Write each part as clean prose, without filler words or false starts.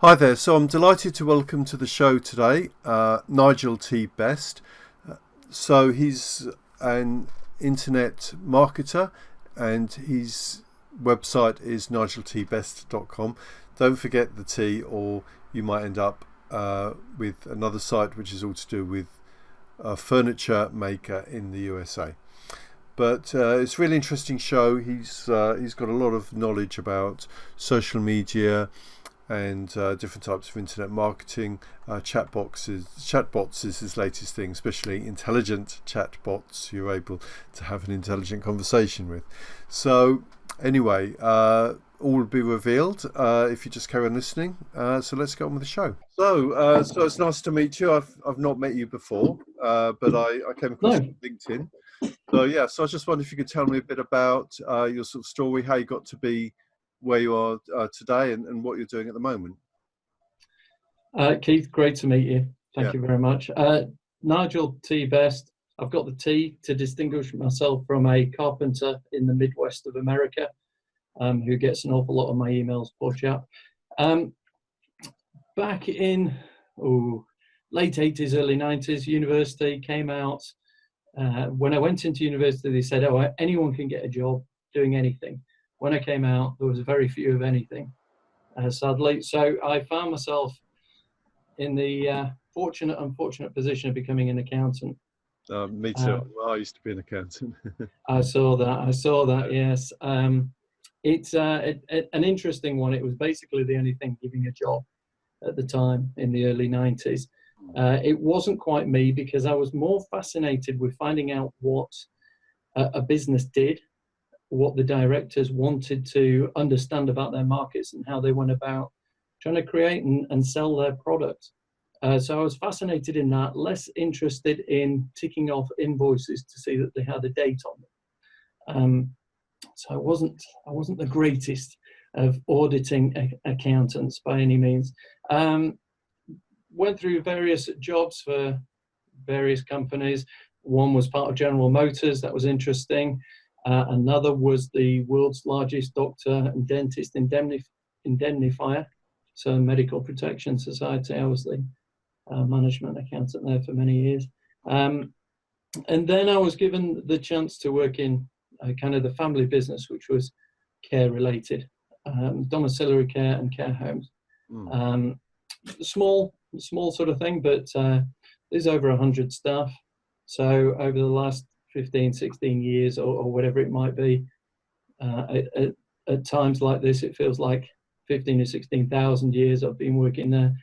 Hi there, so I'm delighted to welcome to the show today Nigel T. Best. So he's an internet marketer and his website is nigeltbest.com. Don't forget the T or you might end up with another site which is all to do with a furniture maker in the USA. But it's a really interesting show. He's got a lot of knowledge about social media and different types of internet marketing. Chatbots is his latest thing, especially intelligent chatbots you're able to have an intelligent conversation with. So anyway, all will be revealed if you just carry on listening. So let's get on with the show. So it's nice to meet you. I've not met you before, but I came across you on LinkedIn. So I just wondered if you could tell me a bit about your sort of story, how you got to be where you are today and what you're doing at the moment. Keith, great to meet you. Thank you very much. Nigel T. Best. I've got the T to distinguish myself from a carpenter in the Midwest of America who gets an awful lot of my emails, poor chap. Back in late 80s, early 90s, university came out. When I went into university, they said, anyone can get a job doing anything. When I came out, there was very few of anything, sadly. So I found myself in the unfortunate position of becoming an accountant. Me too. I used to be an accountant. I saw that, yes. It's an interesting one. It was basically the only thing giving a job at the time in the early 90s. It wasn't quite me because I was more fascinated with finding out what a business did, what the directors wanted to understand about their markets and how they went about trying to create and sell their product. So I was fascinated in that, less interested in ticking off invoices to see that they had a date on them. So I wasn't the greatest of auditing accountants by any means. Went through various jobs for various companies. One was part of General Motors, that was interesting. Another was the world's largest doctor and dentist indemnifier, so Medical Protection Society. I was the management accountant there for many years. And then I was given the chance to work in kind of the family business, which was care related, domiciliary care and care homes. Small sort of thing, but there's over 100 staff. So over the last 15, 16 years or whatever it might be, at times like this, it feels like 15 or 16,000 years I've been working there.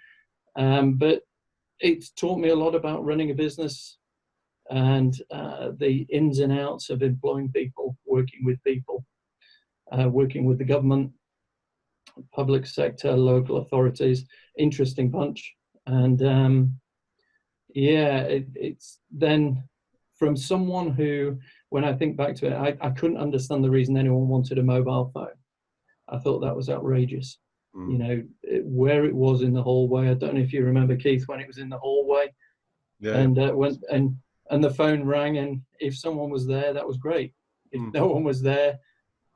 But it's taught me a lot about running a business and the ins and outs of employing people, working with the government, public sector, local authorities. Interesting bunch. And it's then from someone who, when I think back to it, I couldn't understand the reason anyone wanted a mobile phone. I thought that was outrageous. You know, where it was in the hallway. I don't know if you remember, Keith, when it was in the hallway. And the phone rang, and if someone was there, that was great. If no one was there,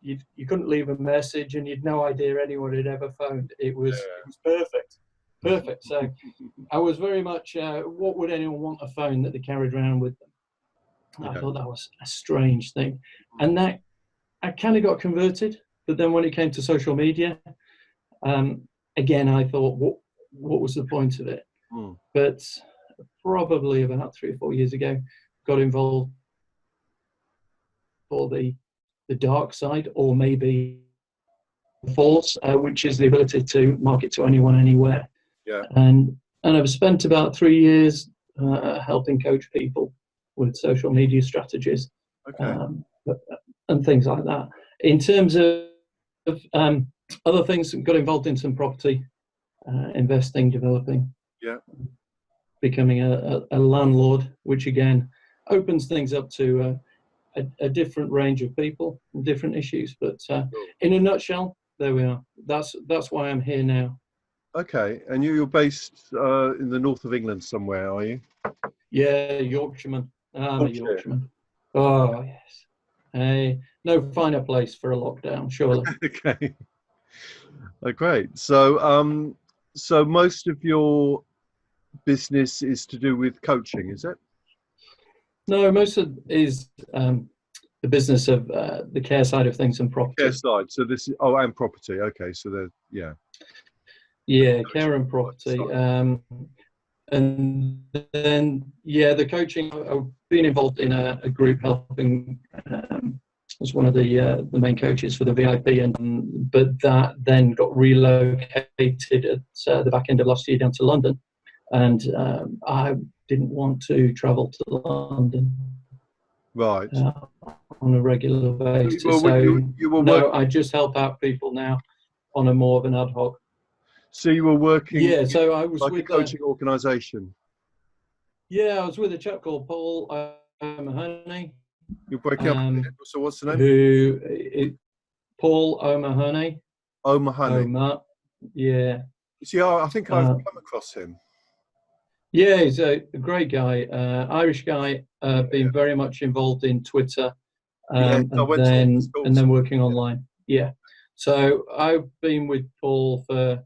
you couldn't leave a message, and you'd no idea anyone had ever phoned. It was perfect. So I was very much, what would anyone want a phone that they carried around with them? I thought that was a strange thing. And that I kind of got converted. But then when it came to social media, again, I thought, what was the point of it? But probably about 3 or 4 years ago, got involved for the dark side, or maybe false, which is the ability to market to anyone, anywhere. And I've spent about 3 years helping coach people with social media strategies and things like that. In terms of other things, got involved in some property investing, developing, becoming a landlord, which again opens things up to a different range of people and different issues. But in a nutshell, there we are. That's why I'm here now. Okay, and you're based in the north of England somewhere, are you? Yeah, Yorkshireman. I'm a Yorkshireman. Oh yes. Hey, no finer place for a lockdown, surely. Okay. Oh, great. So So most of your business is to do with coaching, is it? No, most of it is the business of the care side of things and Care property. side. So this is and property. Okay, so yeah. Yeah, Coaching care and property. side. And then, yeah, the coaching, I've been involved in a group helping as one of the main coaches for the VIP, but that then got relocated at the back end of last year down to London. And I didn't want to travel to London Right. on a regular basis. Well, So, you were no, working. I just help out people now on a more of an ad hoc. So you were working Yeah, so I was like a with coaching organisation. I was with a chap called Paul O'Mahony, You're breaking up a bit. um, So what's the name? Paul O'Mahony. O'Mahony. Yeah. See, I think I've Uh, come across him. yeah, he's a great guy, Irish guy, Yeah, been very much involved in Twitter, yeah. I and went to then school. and then working online. Yeah. So I've been with Paul for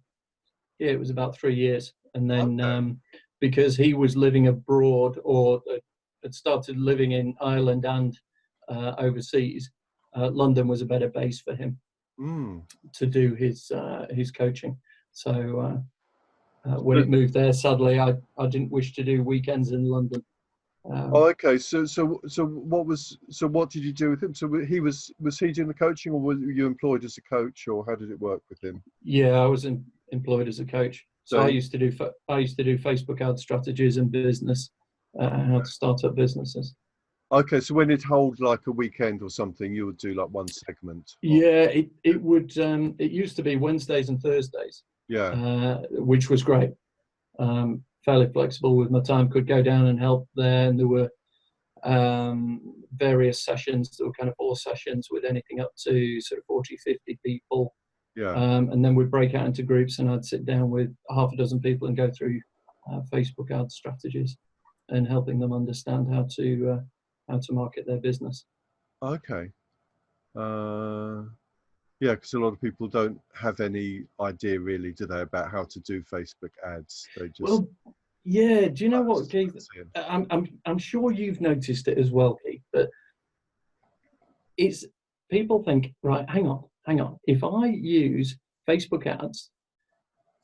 it was about 3 years, and then Okay. because he was living abroad or had started living in Ireland and overseas, London was a better base for him Mm. to do his coaching. So when So, it moved there, sadly, I didn't wish to do weekends in London. okay. What did you do with him? So was he doing the coaching, or were you employed as a coach, or how did it work with him? Yeah, I was employed as a coach. So So I used to do Facebook ad strategies and business, how to start up businesses. okay. So when it hold like a weekend or something, you would do like one segment. Yeah, it would. It used to be Wednesdays and Thursdays, Yeah. which was great. Fairly flexible with my time. Could go down and help there, and there were various sessions. There were kind of 4 sessions with anything up to sort of 40, 50 people. Yeah. And then we'd break out into groups, and I'd sit down with half a dozen people and go through Facebook ad strategies and helping them understand how to market their business. Okay. Yeah, because a lot of people don't have any idea really, do they, about how to do Facebook ads? They just Well, yeah. Do you know what, post Keith? and see 'em. I'm sure you've noticed it as well, Keith. But it's people think, right, hang on. If I use Facebook ads,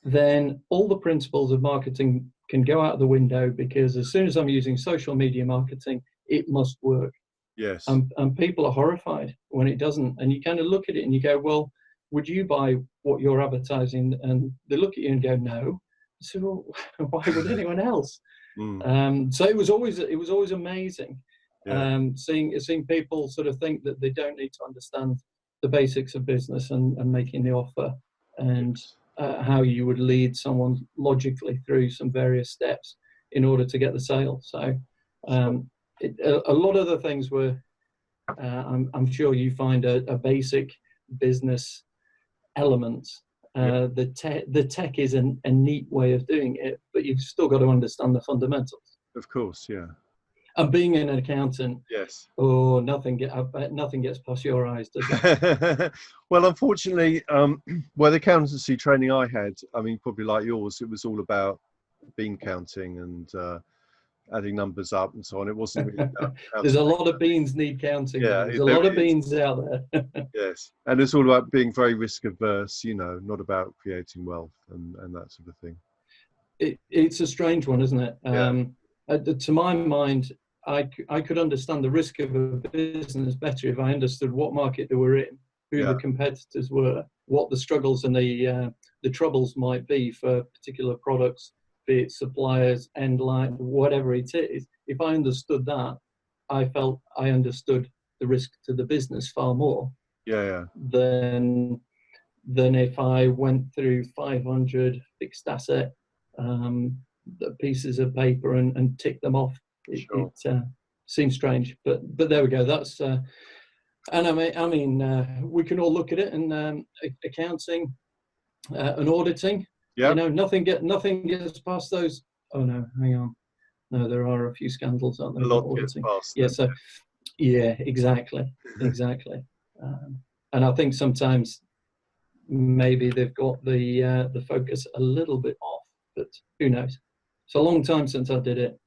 then all the principles of marketing can go out the window, because as soon as I'm using social media marketing, it must work. Yes. And people are horrified when it doesn't. And you kind of look at it and you go, well, would you buy what you're advertising? And they look at you and go, no. So well, why would anyone else? Mm, So it was always amazing, yeah. seeing people sort of think that they don't need to understand the basics of business and making the offer, and Yes. how you would lead someone logically through some various steps in order to get the sale. So Sure. a lot of the things were, I'm sure you find a basic business element. Yeah. The tech is a neat way of doing it, but you've still got to understand the fundamentals. Of course. Yeah. And being an accountant, Yes. oh, I bet nothing gets past your eyes, does it? Well, unfortunately, well, the accountancy training I had, I mean, probably like yours, it was all about bean counting and adding numbers up and so on. It wasn't really about how to There's a make lot of money. beans need counting, though. Yeah, There's a there lot of is. beans out there. Yes, and it's all about being very risk averse, not about creating wealth and that sort of thing. It's a strange one, isn't it? Yeah. To my mind, I could understand the risk of a business better if I understood what market they were in, who Yeah. the competitors were, what the struggles and the troubles might be for particular products, be it suppliers, end line, whatever it is. If I understood that, I felt I understood the risk to the business far more Yeah. Yeah. than if I went through 500 fixed asset pieces of paper and tick them off. Sure. It seems strange, but there we go. That's and I mean, we can all look at it, and accounting and auditing. Yeah. Nothing gets past those. Oh no, hang on. No, there are a few scandals, aren't A there, with lot gets auditing? past Yeah. them. So yeah, exactly. Um, and I think sometimes maybe they've got the focus a little bit off, but who knows? It's a long time since I did it,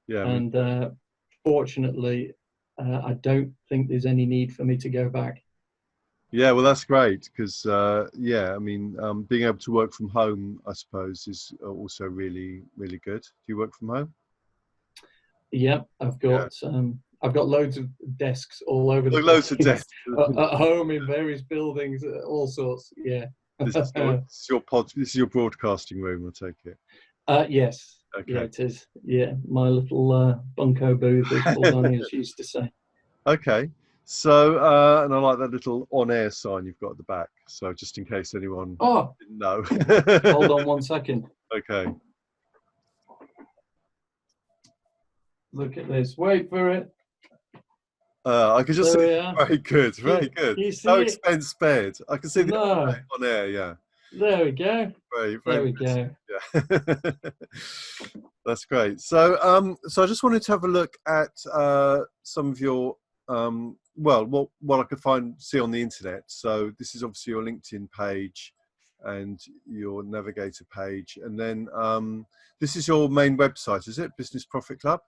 Yeah. and fortunately, I don't think there's any need for me to go back. Yeah, well, that's great because, yeah, I mean, being able to work from home, I suppose, is also really, really good. Do you work from home? Yeah, I've got loads of desks all over the Loads of place desks. at home in various buildings, all sorts. Yeah. This is your pod. This is your broadcasting room, I take it. Yes. Okay. Yeah, it is. Yeah, my little bunko booth, as Paul Daniels used to say. Okay. So, and I like that little on-air sign you've got at the back. So, just in case anyone didn't know. Hold on 1 second. Okay. Look at this. Wait for it. I can just see. Very good. You, Very good. you see No it? expense spared. I can see the No. on air. Yeah. There we go. Very, There very we go. Yeah. That's great. So, so I just wanted to have a look at some of your, well, what I could see on the internet. So this is obviously your LinkedIn page and your Navigator page, and then this is your main website, is it? Business Profit Club?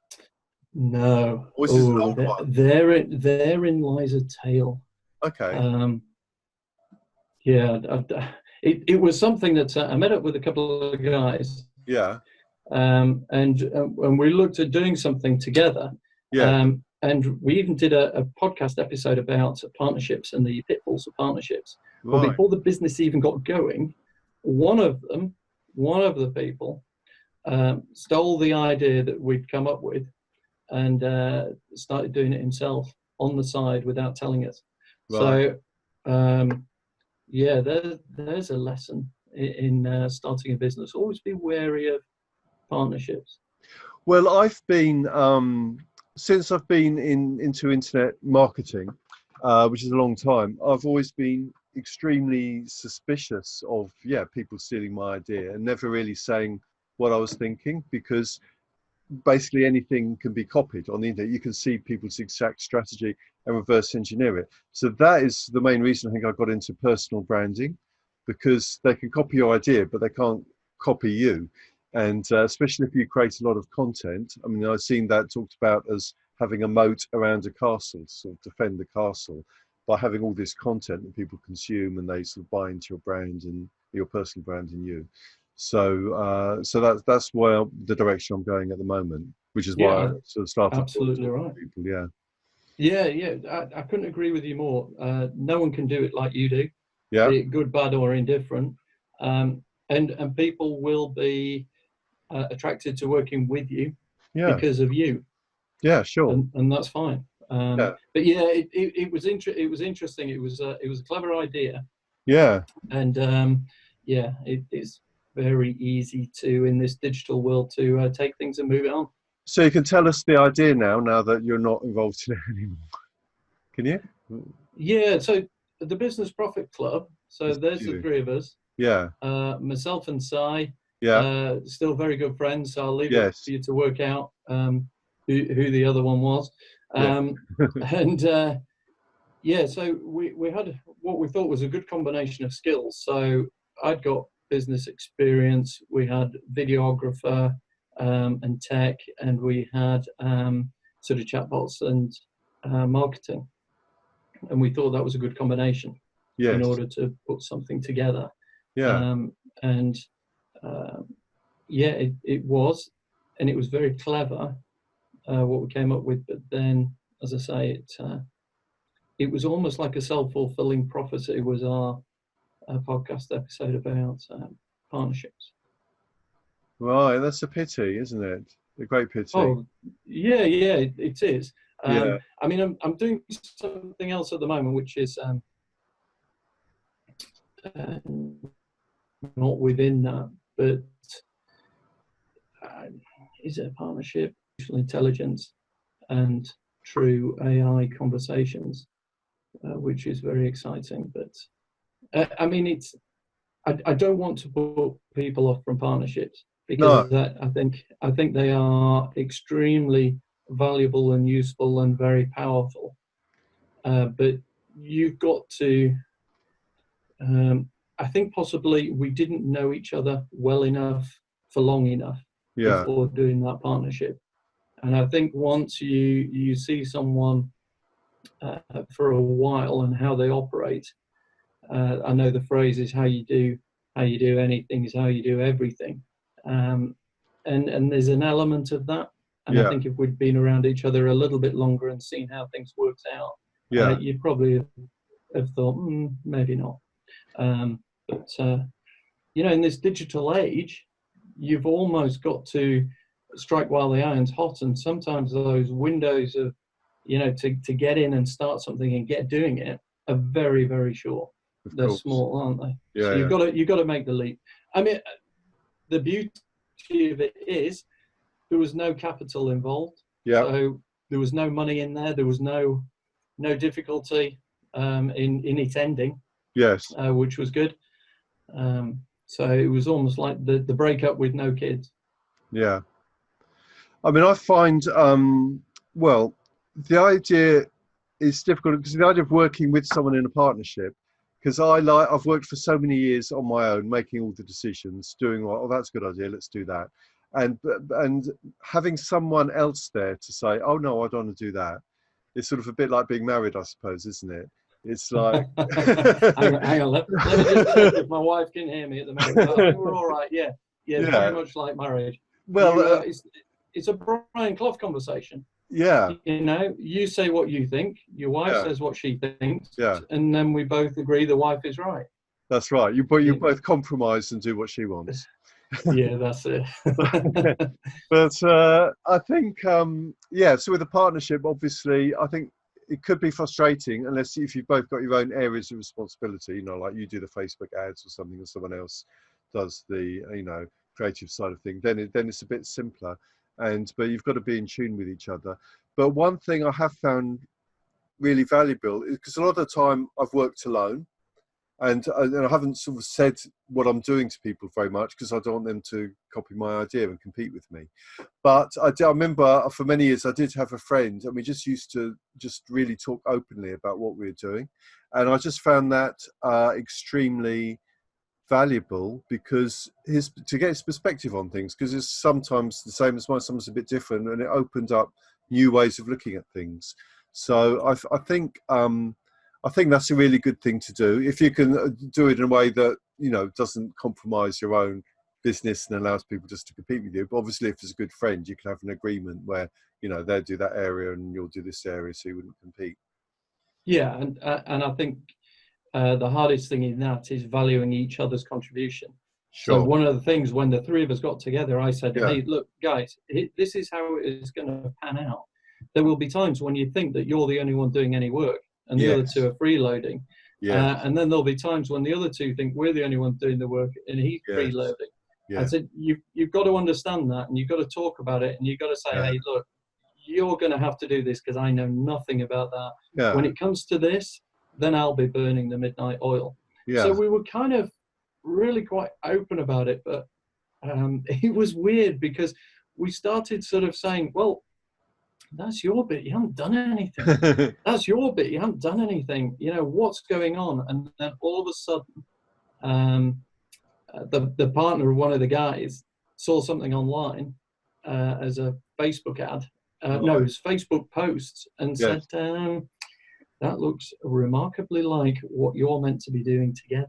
No. Or is this an old one? Therein lies a tale. Okay. Yeah, it was something that I met up with a couple of guys. Yeah. And we looked at doing something together. Yeah. And we even did a podcast episode about partnerships and the pitfalls of partnerships. Right. Well, before the business even got going, one of the people stole the idea that we'd come up with and started doing it himself on the side without telling us. Right. So, yeah, there's a lesson in starting a business. Always be wary of partnerships. Well, I've been since I've been into internet marketing, which is a long time. I've always been extremely suspicious of people stealing my idea and never really saying what I was thinking, because basically anything can be copied on the internet. You can see people's exact strategy and reverse engineer it. So that is the main reason I think I got into personal branding, because they can copy your idea, but they can't copy you. And especially if you create a lot of content. I mean, I've seen that talked about as having a moat around a castle, to sort of defend the castle by having all this content that people consume and they sort of buy into your brand and your personal brand and you. So, so that's where the direction I'm going at the moment, which is why I sort of started. Absolutely right. People, yeah. Yeah. I couldn't agree with you more. No one can do it like you do. Yeah. Be it good, bad, or indifferent. And people will be attracted to working with you because of you. Yeah, sure. And that's fine. But yeah, it was interesting. It was a clever idea. Yeah. And it's very easy to, in this digital world, to take things and move it on. So you can tell us the idea now that you're not involved in it anymore. Can you? Yeah. So the Business Profit Club. So there's the three of us. Yeah. Myself and Si. Yeah. Still very good friends. So I'll leave it for you to work out who the other one was. And so we had what we thought was a good combination of skills. So I'd got business experience. We had videographer and tech, and we had sort of chatbots and marketing. And we thought that was a good combination in order to put something together. Yeah. It was, and it was very clever what we came up with. But then, as I say, it was almost like a self-fulfilling prophecy. It was our podcast episode about partnerships. Right, that's a pity, isn't it? A great pity. Oh, yeah, it is. I mean, I'm doing something else at the moment, which is not within that, but is it a partnership? Artificial intelligence and true AI conversations, which is very exciting. But I mean, I don't want to put people off from partnerships, because I think they are extremely valuable and useful and very powerful. But you've got to I think possibly we didn't know each other well enough for long enough before doing that partnership. And I think once you see someone for a while and how they operate, I know the phrase is how you do anything is how you do everything. And there's an element of that. And I think if we'd been around each other a little bit longer and seen how things worked out, you'd probably have thought, maybe not. But in this digital age, you've almost got to strike while the iron's hot. And sometimes those windows of, to get in and start something and get doing it are very, very short. They're small, aren't they? Yeah, so you've got to make the leap. I mean, the beauty of it is there was no capital involved. Yeah. So there was no money in there. There was no difficulty in it ending. Yes. Which was good. So it was almost like the breakup with no kids. Yeah. I mean, I find, well, the idea is difficult because the idea of working with someone in a partnership, because I've worked for so many years on my own, making all the decisions, doing, oh, that's a good idea, let's do that. And having someone else there to say, oh, no, I don't want to do that. It's sort of a bit like being married, I suppose, isn't it? It's like... hang on, let me just check if my wife can hear me at the moment. I think we're all right, yeah. Very much like marriage. Well, it's a Brian Clough conversation. Yeah. You say what you think, your wife says what she thinks, and then we both agree the wife is right. That's right. You both compromise and do what she wants. Yeah, that's it. But I think, so with a partnership, obviously, I think it could be frustrating unless if you've both got your own areas of responsibility, like you do the Facebook ads or something, or someone else does the, creative side of things, then it's a bit simpler. But you've got to be in tune with each other. But one thing I have found really valuable is because a lot of the time I've worked alone, and I haven't sort of said what I'm doing to people very much because I don't want them to copy my idea and compete with me. But I remember for many years I did have a friend, and we just used to just really talk openly about what we were doing, and I just found that extremely valuable because to get his perspective on things, because it's sometimes the same as mine, sometimes a bit different, and it opened up new ways of looking at things. So I think that's a really good thing to do if you can do it in a way that doesn't compromise your own business and allows people just to compete with you. But obviously, if there's a good friend, you can have an agreement where they'll do that area and you'll do this area, so you wouldn't compete. Yeah, and I think the hardest thing in that is valuing each other's contribution. Sure. So one of the things when the three of us got together, I said, hey, look, guys, this is how it is going to pan out. There will be times when you think that you're the only one doing any work and the other two are freeloading. And then there'll be times when the other two think we're the only one doing the work and he's freeloading. I said, you've got to understand that, and you've got to talk about it, and you've got to say, hey, look, you're going to have to do this because I know nothing about that. Yeah. When it comes to this, then I'll be burning the midnight oil. Yeah. So we were kind of really quite open about it, but it was weird because we started sort of saying, well, that's your bit, you haven't done anything. That's your bit, you haven't done anything. What's going on? And then all of a sudden, the partner of one of the guys saw something online as a Facebook ad. No, it was Facebook posts, and said, that looks remarkably like what you're meant to be doing together.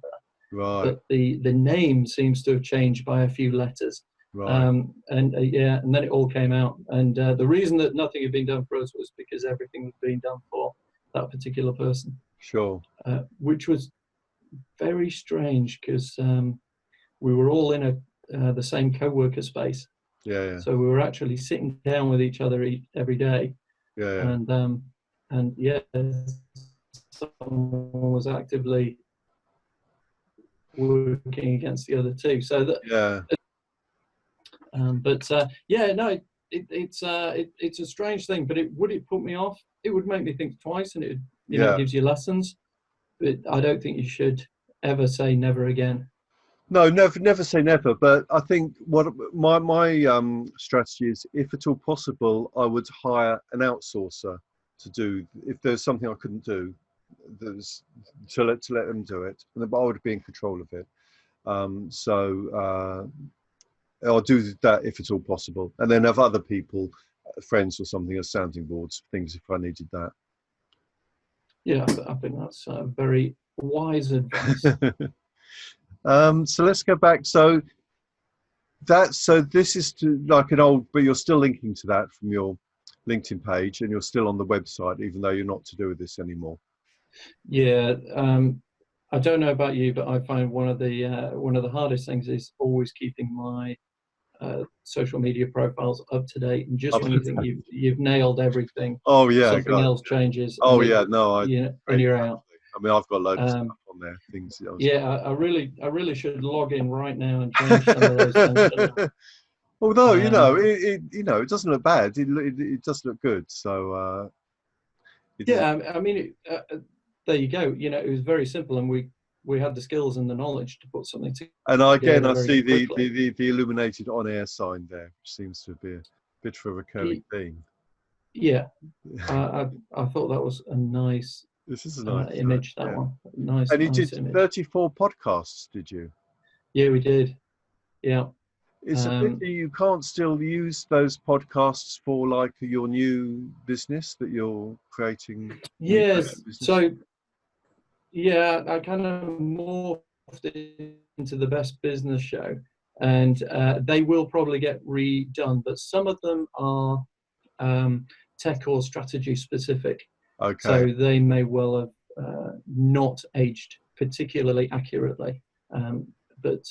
Right. But the name seems to have changed by a few letters. Right. And then it all came out. And the reason that nothing had been done for us was because everything was being done for that particular person. Sure. Which was very strange because we were all in the same co-worker space. Yeah. So we were actually sitting down with each other every day. Yeah. And someone was actively working against the other two. So that. Yeah. It's a strange thing. But would it put me off? It would make me think twice, and it gives you lessons. But I don't think you should ever say never again. No, never say never. But I think what my strategy is, if at all possible, I would hire an outsourcer to do if there's something I couldn't do. to let them do it, and I would be in control of it. So I'll do that if it's all possible, and then have other people, friends or something, as sounding boards, things if I needed that. Yeah, I think that's very wise advice. So let's go back. So this is like an old, but you're still linking to that from your LinkedIn page, and you're still on the website, even though you're not to do with this anymore. Yeah, I don't know about you, but I find one of the hardest things is always keeping my social media profiles up to date. And just when you think you've nailed everything, oh yeah, something else changes. Oh yeah, no, and you're out. I mean, I've got loads of stuff on there. Things. Yeah, I really should log in right now and change some of those things. Although it doesn't look bad. It does look good. So yeah, I mean, there you go. It was very simple, and we had the skills and the knowledge to put something together. And again, I see the illuminated on-air sign there, which seems to be a bit of a recurring theme. Yeah, I thought that was a nice. This is a nice image. That one, nice. And you did image. 34 podcasts, did you? Yeah, we did. Yeah. It's a pity you can't still use those podcasts for like your new business that you're creating. Yes. So, yeah, I kind of morphed into the Best Business Show, and they will probably get redone, but some of them are tech or strategy specific. Okay. So they may well have not aged particularly accurately, but.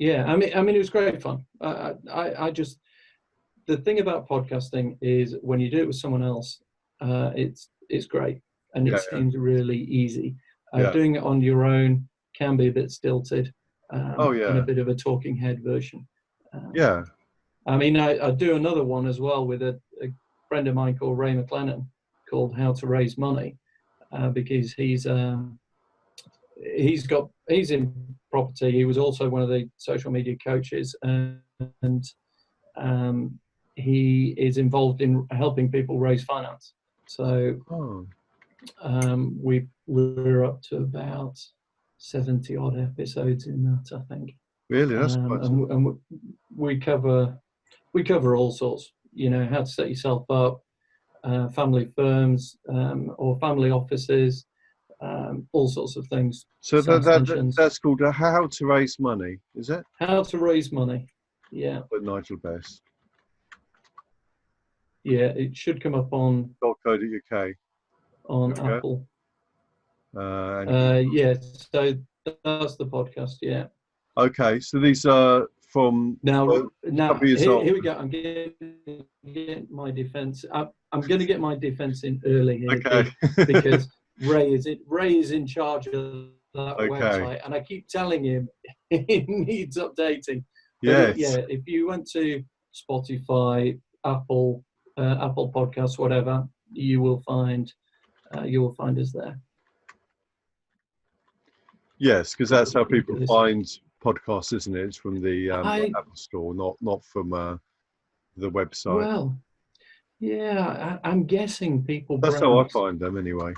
Yeah, I mean, it was great fun. I just, the thing about podcasting is when you do it with someone else, it's great, and it seems really easy. Doing it on your own can be a bit stilted, and a bit of a talking head version. I mean, I do another one as well with a friend of mine called Ray McLennan, called How to Raise Money, because he's in property. He was also one of the social media coaches, and he is involved in helping people raise finance. So we're up to about 70 odd episodes in that, I think. Really, that's quite. And we cover all sorts. How to set yourself up, family firms or family offices. All sorts of things. So that's called How to Raise Money, is it? How to Raise Money, yeah. With Nigel Best. Yeah, it should come up on .co.uk. On Apple. Yeah, so that's the podcast, yeah. Okay, so these are from now here we go. I'm getting my defense. I'm going to get my defense in early here, because Ray is in charge of that website, and I keep telling him it needs updating. Yes. If you went to Spotify, Apple Podcasts, whatever, you will find us there. Yes, because that's how people find podcasts, isn't it? It's from the Apple Store, not from the website. Well, yeah, I'm guessing people. That's how I find them anyway.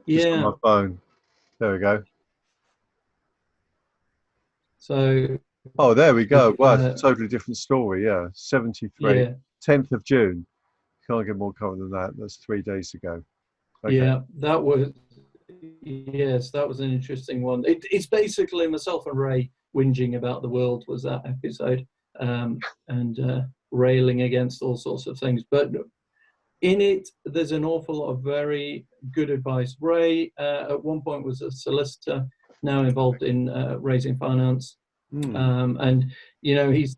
Just on my phone. There we go. So. Oh, there we go. Wow, it's a totally different story. Yeah, 73, 10th of June. Can't get more current than that. That's 3 days ago. Okay. Yeah, that was an interesting one. It's basically myself and Ray whinging about the world was that episode, and railing against all sorts of things. But in it, there's an awful lot of very good advice. Ray, at one point, was a solicitor, now involved in raising finance. And he's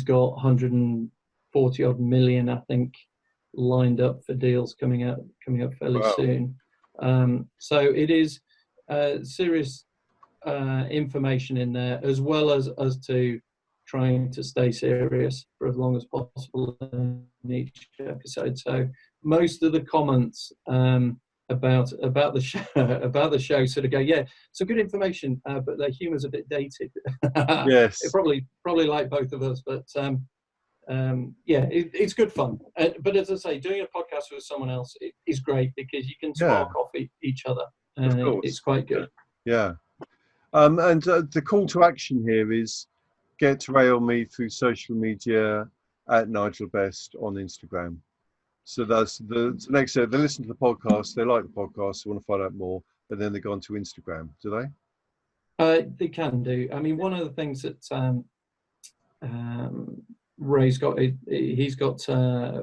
got 140 odd million, I think, lined up for deals coming up fairly soon. So it is serious information in there, as well as us to trying to stay serious for as long as possible in each episode. So most of the comments about the show sort of go, some good information, but their humour's a bit dated. Yes. It probably like both of us, but it's good fun. But as I say, doing a podcast with someone else is great because you can spark off each other, and it's quite good. Yeah. And the call to action here is get Ray on me through social media at Nigel Best on Instagram. So that's the next step. They listen to the podcast, they like the podcast, they want to find out more, and then they go onto Instagram, do they? They can do. I mean, one of the things that Ray's got, he's got, I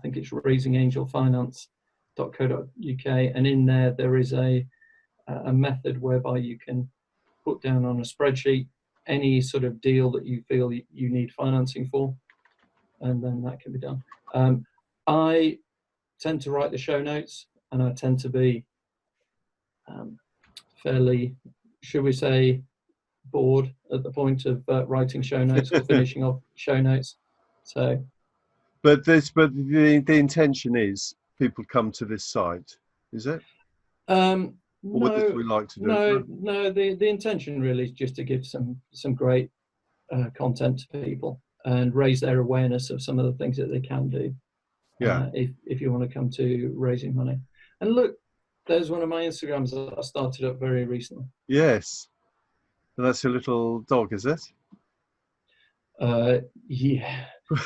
think it's raisingangelfinance.co.uk, and in there is a method whereby you can put down on a spreadsheet any sort of deal that you feel you need financing for, and then that can be done. I tend to write the show notes, and I tend to be fairly, should we say, bored at the point of writing show notes or finishing off show notes. So, but the intention is people come to this site, is it? No, what would we like to do? No. The intention really is just to give some great content to people and raise their awareness of some of the things that they can do. Yeah. If you want to come to raising money, and look, there's one of my Instagrams that I started up very recently. Yes, and that's your little dog, is it? Yeah,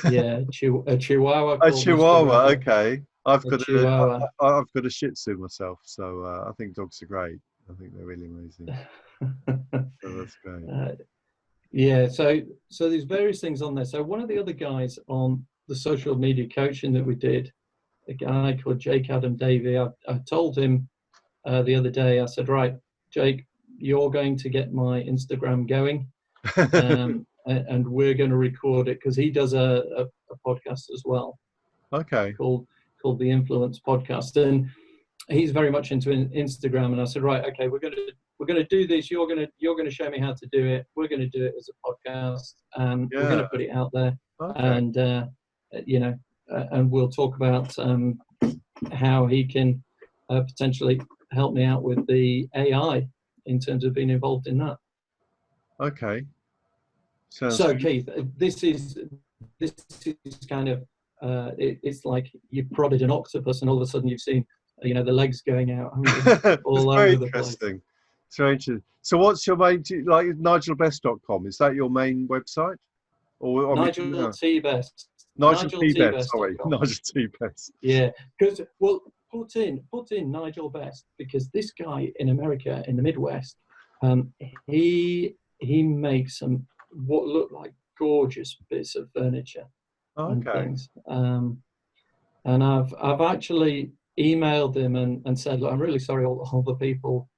a Chihuahua. A Chihuahua, okay. I've got a Shih Tzu myself, so I think dogs are great. I think they're really amazing. So that's great. So there's various things on there. So one of the other guys on the social media coaching that we did, a guy called Jake Adam Davey, I told him the other day, I said, right, Jake, you're going to get my Instagram going, and we're going to record it, because he does a podcast as well. Okay. Called the Influence Podcast, and he's very much into Instagram. And I said, right, okay, we're going to do this. You're going to show me how to do it. We're going to do it as a podcast, and we're going to put it out there. Okay. And and we'll talk about how he can potentially help me out with the AI in terms of being involved in that. Okay. So Keith, this is kind of it's like you prodded an octopus and all of a sudden you've seen the legs going out all over the place. It's very interesting. So what's your main, like nigelbest.com? Is that your main website? Or Nigel T Best. Nigel T Best. Sorry, Nigel T Best. Yeah, because put in Nigel Best, because this guy in America in the Midwest, he makes some what look like gorgeous bits of furniture and things. And I've actually emailed him and said, look, I'm really sorry all the people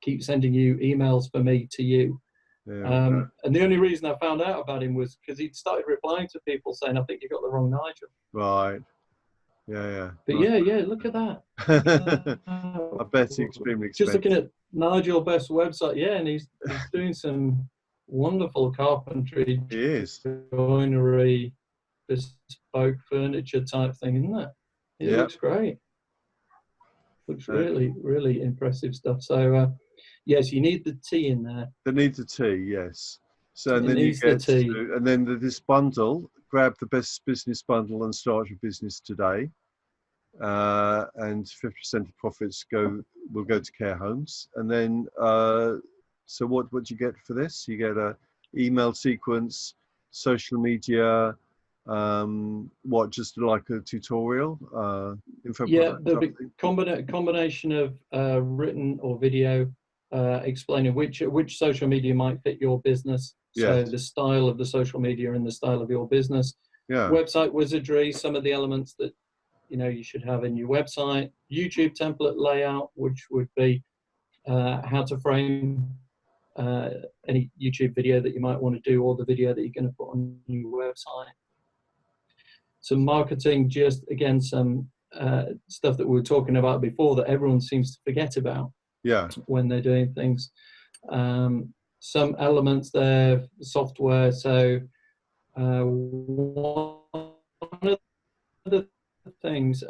keep sending you emails for me to you. And the only reason I found out about him was because he'd started replying to people saying, I think you got the wrong Nigel. Right. Yeah. But look at that. I bet it's extremely expensive. Just looking at Nigel Best's website, and he's doing some wonderful carpentry, joinery, bespoke furniture type thing, isn't it? It looks great. Looks really, really impressive stuff. So, yes, you need the T in there. They need the T, yes. So and then you get and then this bundle. Grab the best business bundle and start your business today. And 50% of profits will go to care homes. And then, so what do you get for this? You get a email sequence, social media. Just like a tutorial? There'll be combination of written or video explaining which social media might fit your business. So the style of the social media and the style of your business. Website wizardry, some of the elements that you should have in your website. YouTube template layout, which would be how to frame any YouTube video that you might want to do, or the video that you're going to put on your website. Some marketing, just again some stuff that we were talking about before that everyone seems to forget about when they're doing things. Some elements there, software. So one of the things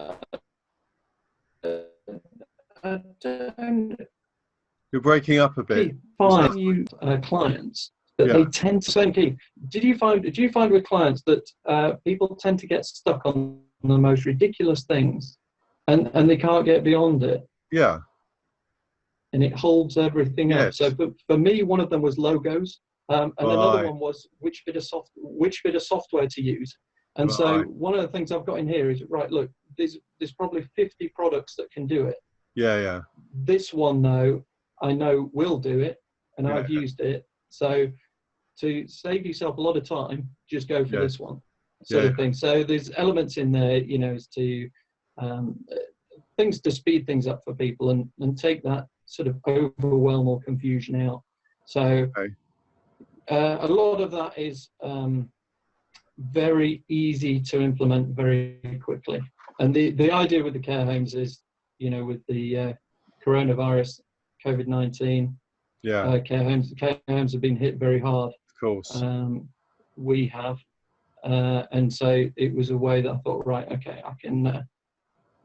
you're breaking up a bit. Find you clients that they tend to say, Keith, do you find with clients that people tend to get stuck on the most ridiculous things and they can't get beyond it? Yeah. And it holds everything up. Yes. So for me, one of them was logos. And another one was which bit of software to use. And so one of the things I've got in here is, right, look, there's probably 50 products that can do it. Yeah, yeah. This one, though, I know will do it, and I've used it. So to save yourself a lot of time, just go for this one, sort of thing. So there's elements in there, you know, as to things to speed things up for people and take that sort of overwhelm or confusion out. So a lot of that is very easy to implement very quickly. And the idea with the care homes is, you know, with the coronavirus, COVID-19, care homes have been hit very hard. Of course. We have. And so it was a way that I thought, right, okay, I can,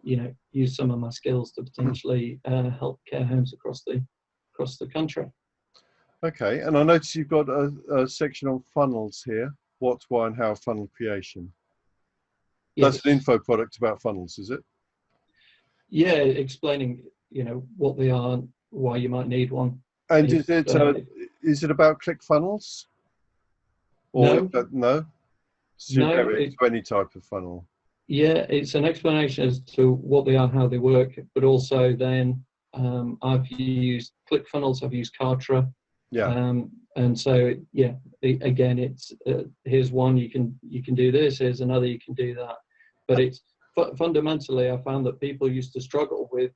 you know, use some of my skills to potentially help care homes across the country. Okay, and I notice you've got a section on funnels here. What, why, and how funnel creation. Yes. That's an info product about funnels, is it? Yeah, explaining, you know, what they are, why you might need one. And is it about ClickFunnels? Or no. No? So no, it's any type of funnel. Yeah, it's an explanation as to what they are, how they work, but also then I've used ClickFunnels, I've used Kartra. Yeah. And so, yeah, again, it's here's one, you can do this, here's another, you can do that. But it's fundamentally, I found that people used to struggle with,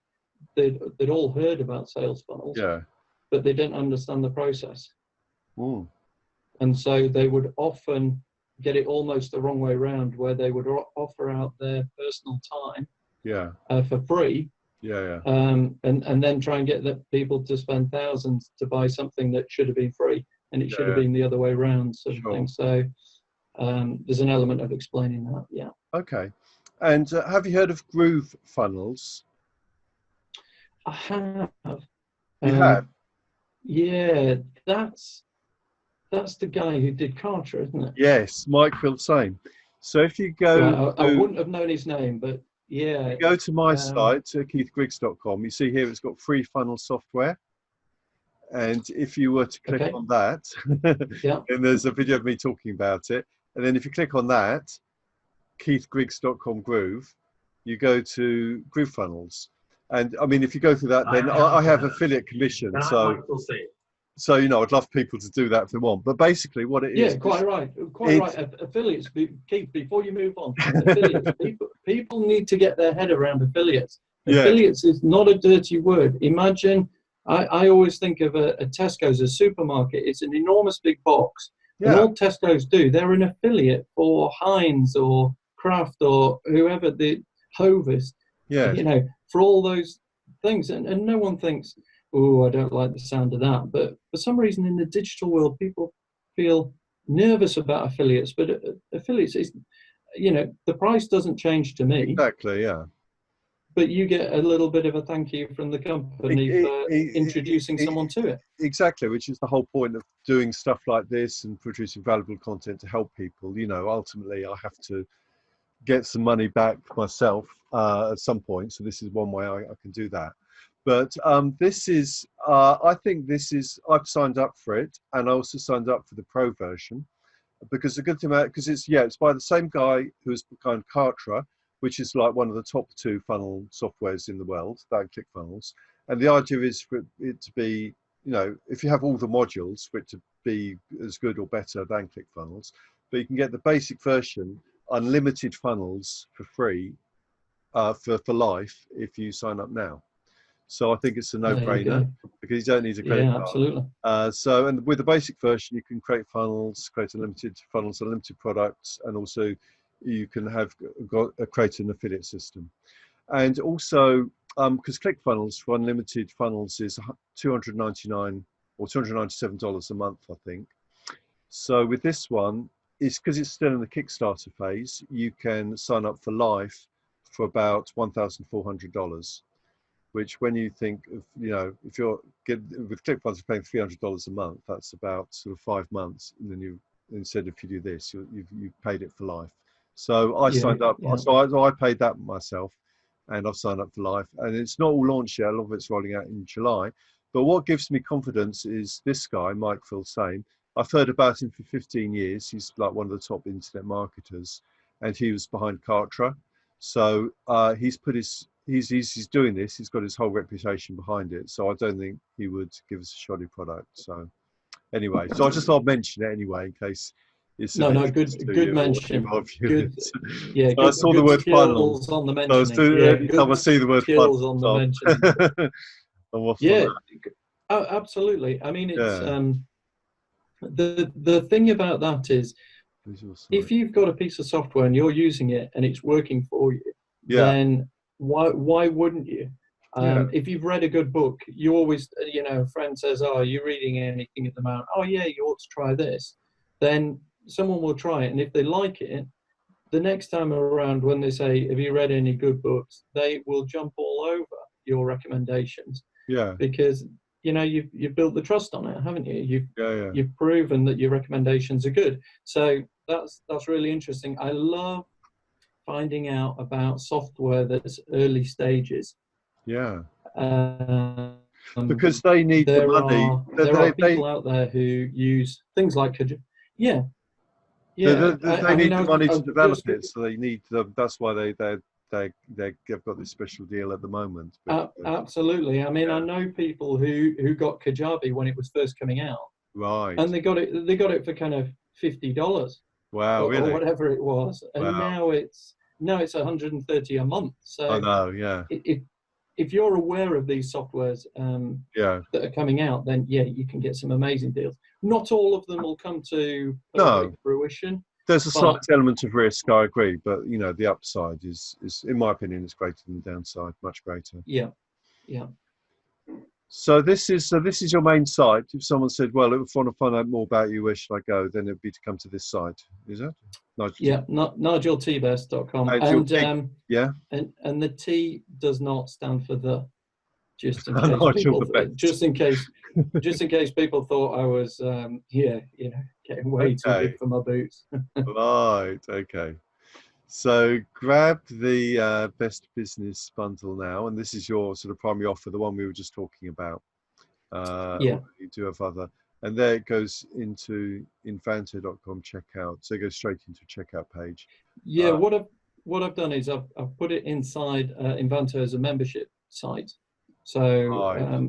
they'd all heard about sales funnels, but they didn't understand the process. And so they would often get it almost the wrong way around, where they would offer out their personal time for free. And then try and get the people to spend thousands to buy something that should have been free, and it should have been the other way around, sort of thing. So there's an element of explaining that. Yeah. Okay. And have you heard of Groove Funnels? I have. You have? Yeah, that's the guy who did Kartra, isn't it? Yes, Mike feels the same. So if you go, I wouldn't have known his name, but yeah. You go to my site, keithgriggs.com. You see here it's got free funnel software. And if you were to click on that, and there's a video of me talking about it. And then if you click on that, keithgriggs.com Groove, you go to Groove Funnels. And I mean, if you go through that, then I have affiliate commission. So, you know, I'd love people to do that if they want. But basically what it is... Yeah, quite right. Affiliates, Keith, before you move on, affiliates, people need to get their head around affiliates. Affiliates is not a dirty word. Imagine, I always think of a Tesco's, a supermarket. It's an enormous big box. And all Tesco's do, they're an affiliate for Heinz or Kraft or whoever, the Hovis, you know, for all those things. And no one thinks, oh, I don't like the sound of that. But for some reason in the digital world, people feel nervous about affiliates. But affiliates is, you know, the price doesn't change to me. Exactly, yeah. But you get a little bit of a thank you from the company for introducing someone to it. Exactly, which is the whole point of doing stuff like this and producing valuable content to help people. You know, ultimately, I have to get some money back myself at some point. So this is one way I can do that. But this is, I think this is, I've signed up for it, and I also signed up for the pro version, because the good thing about it, because it's by the same guy who's behind Kartra, which is like one of the top 2 funnel softwares in the world, that ClickFunnels. And the idea is for it to be, you know, if you have all the modules, for it to be as good or better than ClickFunnels, but you can get the basic version, unlimited funnels for free for life if you sign up now. So I think it's a no-brainer, because you don't need a credit card. Absolutely. So, and with the basic version, you can create funnels, create unlimited funnels, unlimited products, and also you can create an affiliate system. And also, because ClickFunnels for unlimited funnels is $299 or $297 a month, I think. So with this one, it's because it's still in the Kickstarter phase, you can sign up for life for about $1,400. which when you think of, if you're with ClickFunnels, you're paying $300 a month, that's about sort of 5 months. And then instead if you do this, you've paid it for life. So I signed up, so I paid that myself, and I've signed up for life. And it's not all launched yet, a lot of it's rolling out in July. But what gives me confidence is this guy, Mike Filsaime. I've heard about him for 15 years. He's like one of the top internet marketers, and he was behind Kartra. So he's doing this. He's got his whole reputation behind it. So I don't think he would give us a shoddy product. So anyway, so I just thought I'd mention it anyway in case it's good mention. Good, yeah. So I saw the word funnel on the mentioning. Time I see the word skills funnel on the mentioning. Yeah, absolutely. I mean, it's the thing about that is, if you've got a piece of software and you're using it and it's working for you, then why wouldn't you? If you've read a good book, you always, a friend says, "Oh, are you reading anything at the moment?" "Oh, yeah, you ought to try this." Then someone will try it, and if they like it, the next time around when they say, "Have you read any good books?" they will jump all over your recommendations. Yeah. Because you've built the trust on it, haven't you? You've proven that your recommendations are good. So that's really interesting. I love finding out about software that's early stages. Yeah. Because they need the money. There are people out there who use things like they need the money to develop it, so they need that's why they've got this special deal at the moment. Absolutely. I mean, I know people who got Kajabi when it was first coming out, right? And they got it for kind of $50. Wow, or whatever it was, and wow. now it's $130 a month. So I know, yeah. If you're aware of these softwares that are coming out, then you can get some amazing deals. Not all of them will come to fruition. There's a slight element of risk, I agree, but the upside is in my opinion is greater than the downside, much greater. Yeah. So this is your main site. If someone said, "Well, if I want to find out more about you, where should I go?" then it'd be to come to this site, is it? NigelTbest.com. And the T does not stand for the. Just in case people thought I was getting way too big for my boots. Right. Okay. So grab the best business bundle now, and this is your sort of primary offer, the one we were just talking about. You do have other, and there it goes into invanto.com checkout. So it goes straight into a checkout page. Yeah. What I've done is I've put it inside Invanto as a membership site. So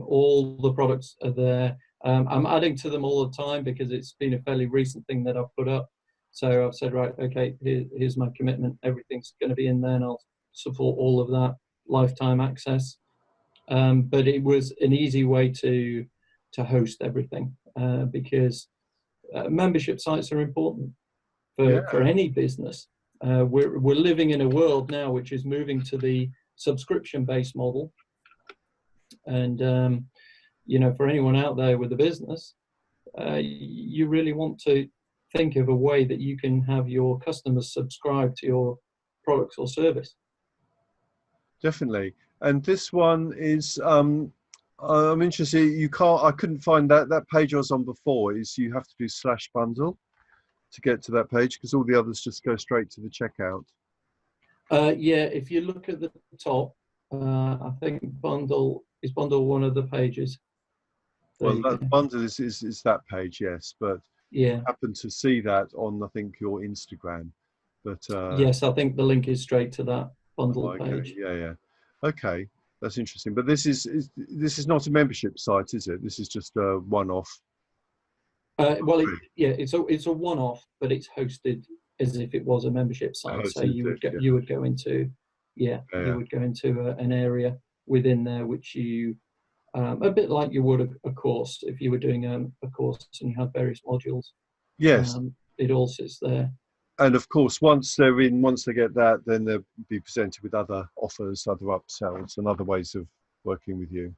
all the products are there. I'm adding to them all the time because it's been a fairly recent thing that I've put up. So I've said, right, okay, here's my commitment. Everything's going to be in there, and I'll support all of that, lifetime access. But it was an easy way to host everything because membership sites are important for any business. We're living in a world now which is moving to the subscription-based model. And, for anyone out there with a business, you really want to think of a way that you can have your customers subscribe to your products or service. Definitely. And this one is, I'm interested, I couldn't find that page I was on before, is you have to do /bundle to get to that page because all the others just go straight to the checkout. If you look at the top, I think bundle one of the pages. Well, that bundle is that page, yes, but I happen to see that on, I think, your Instagram. But yes, I think the link is straight to that bundle page. Yeah. Okay, that's interesting. But this is not a membership site, is it? This is just a one-off. It's a one-off, but it's hosted as if it was a membership site. So you would go into an area within there which you a bit like you would a course if you were doing a course and you have various modules. Yes, it all sits there. And of course, once they get that, then they'll be presented with other offers, other upsells, and other ways of working with you.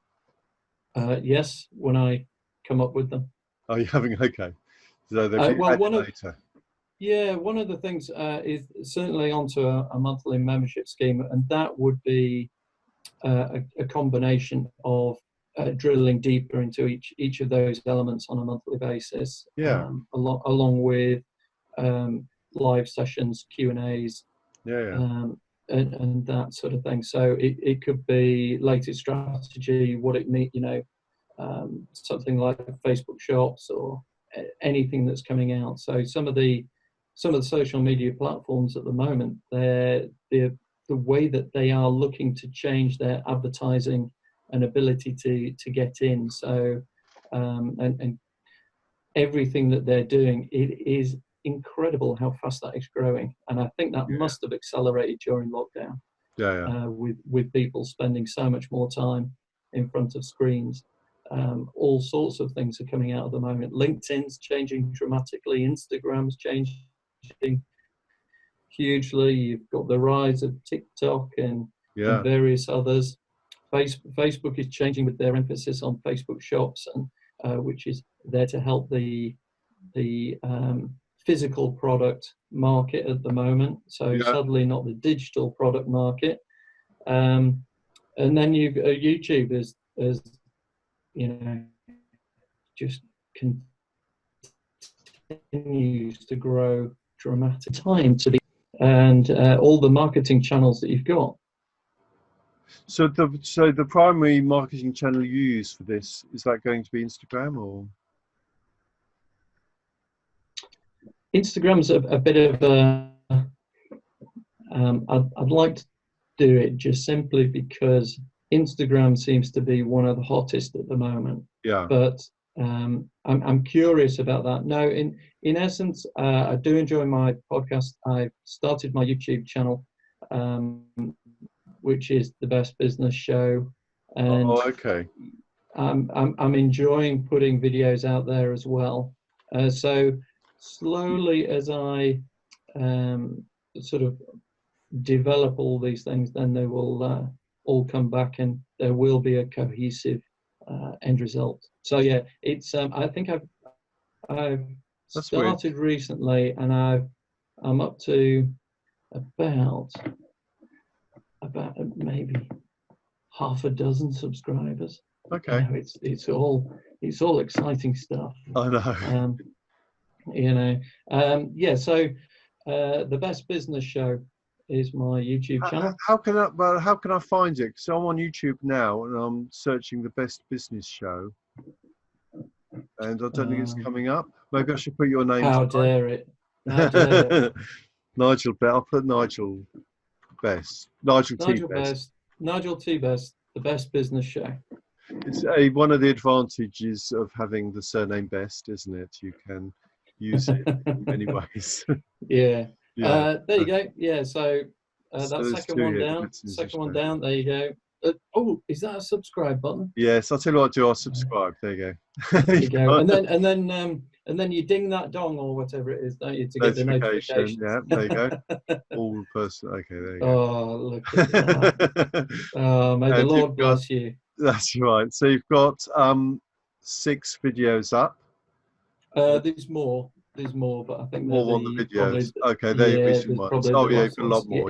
Yes, when I come up with them. Are you having okay? So later. One of the things is certainly onto a monthly membership scheme, and that would be a combination of drilling deeper into each of those elements on a monthly basis, along with live sessions, Q&As, and that sort of thing. So it could be latest strategy, what it means, something like Facebook Shops or anything that's coming out. So some of the social media platforms at the moment, the way that they are looking to change their advertising and ability to get in. So and everything that they're doing, it is incredible how fast that is growing. And I think that must have accelerated during lockdown. With people spending so much more time in front of screens. All sorts of things are coming out at the moment. LinkedIn's changing dramatically. Instagram's changing hugely. You've got the rise of TikTok and various others. Facebook is changing with their emphasis on Facebook Shops, and which is there to help the physical product market at the moment. So suddenly not the digital product market. And then you've YouTube as just continues to grow dramatic time to be, and all the marketing channels that you've got. So the primary marketing channel you use for this, is that going to be Instagram or? Instagram's a bit of a. I'd like to do it just simply because Instagram seems to be one of the hottest at the moment. But I'm curious about that. No, in essence, I do enjoy my podcast. I've started my YouTube channel, which is The Best Business Show, and I'm enjoying putting videos out there as well. So slowly, as I sort of develop all these things, then they will all come back, and there will be a cohesive end result. So yeah, it's I think I've started recently, and I'm up to about maybe half a dozen subscribers. It's all exciting stuff. I know. So The Best Business Show is my YouTube channel. How can I find it? So I'm on YouTube now, and I'm searching The Best Business Show, and I don't think it's coming up. Maybe I should put your name. How dare it? How dare it? Nigel Best. I'll put Nigel Best. Nigel T Best. Nigel T Best. The Best Business Show. It's one of the advantages of having the surname Best, isn't it? You can use it in many ways. There you go. Yeah, so that second one down. Second one down. There you go. Oh, is that a subscribe button? Yes, I'll tell you what. I'll subscribe. There you go. There you go. And then you ding that dong or whatever it is, don't you, to get the notification? Yeah, there you go. All person. Okay, there you go. Oh, look at that. Oh, may the Lord bless you. That's right. So you've got 6 videos up. There's more, but I think more on the videos. Okay, there you go. Oh yeah, you've got a lot more.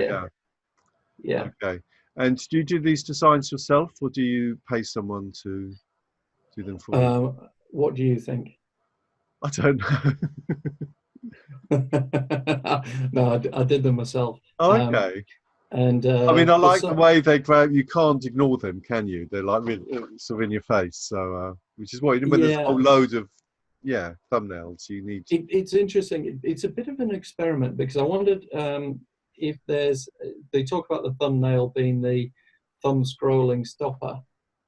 Yeah. Okay. And do you do these designs yourself, or do you pay someone to do them for you? What do you think? I don't know. No, I did them myself. Oh, okay. And I mean, I like the way they grab. You can't ignore them, can you? They're like really, sort of in your face. So, which is what you do when there's a whole load of thumbnails. You need. It's interesting. It's a bit of an experiment, because I wondered if they talk about the thumbnail being the thumb scrolling stopper.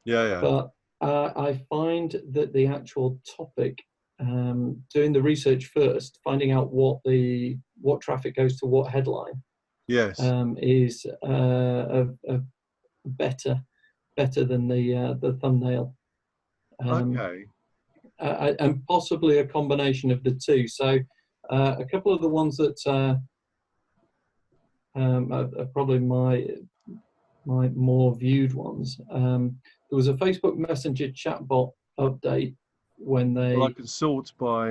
But I find that the actual topic, doing the research first, finding out what traffic goes to what headline, is better than the thumbnail. And possibly a combination of the two. So a couple of the ones that are probably my more viewed ones. There was a Facebook Messenger chatbot update when they. Well, I can sort by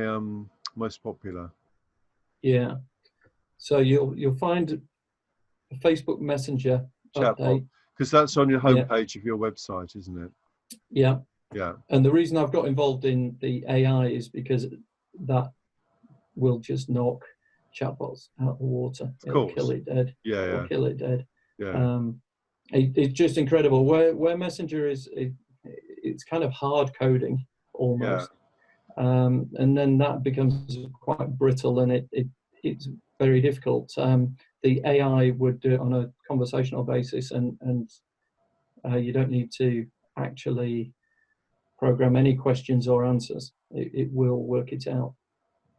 most popular. Yeah. So you'll find a Facebook Messenger update. Because that's on your Yeah, homepage of your website, isn't it? yeah. Yeah. And the reason I've got involved in the AI is because that will just knock chatbots out of the water. Of It'll kill course. it dead. Yeah, It'll yeah, kill it dead. yeah, It's just incredible. Where Messenger is, it's kind of hard coding yeah. almost, and then that becomes quite brittle, and it's very difficult. The AI would do it on a conversational basis, and you don't need to actually program any questions or answers. It will work it out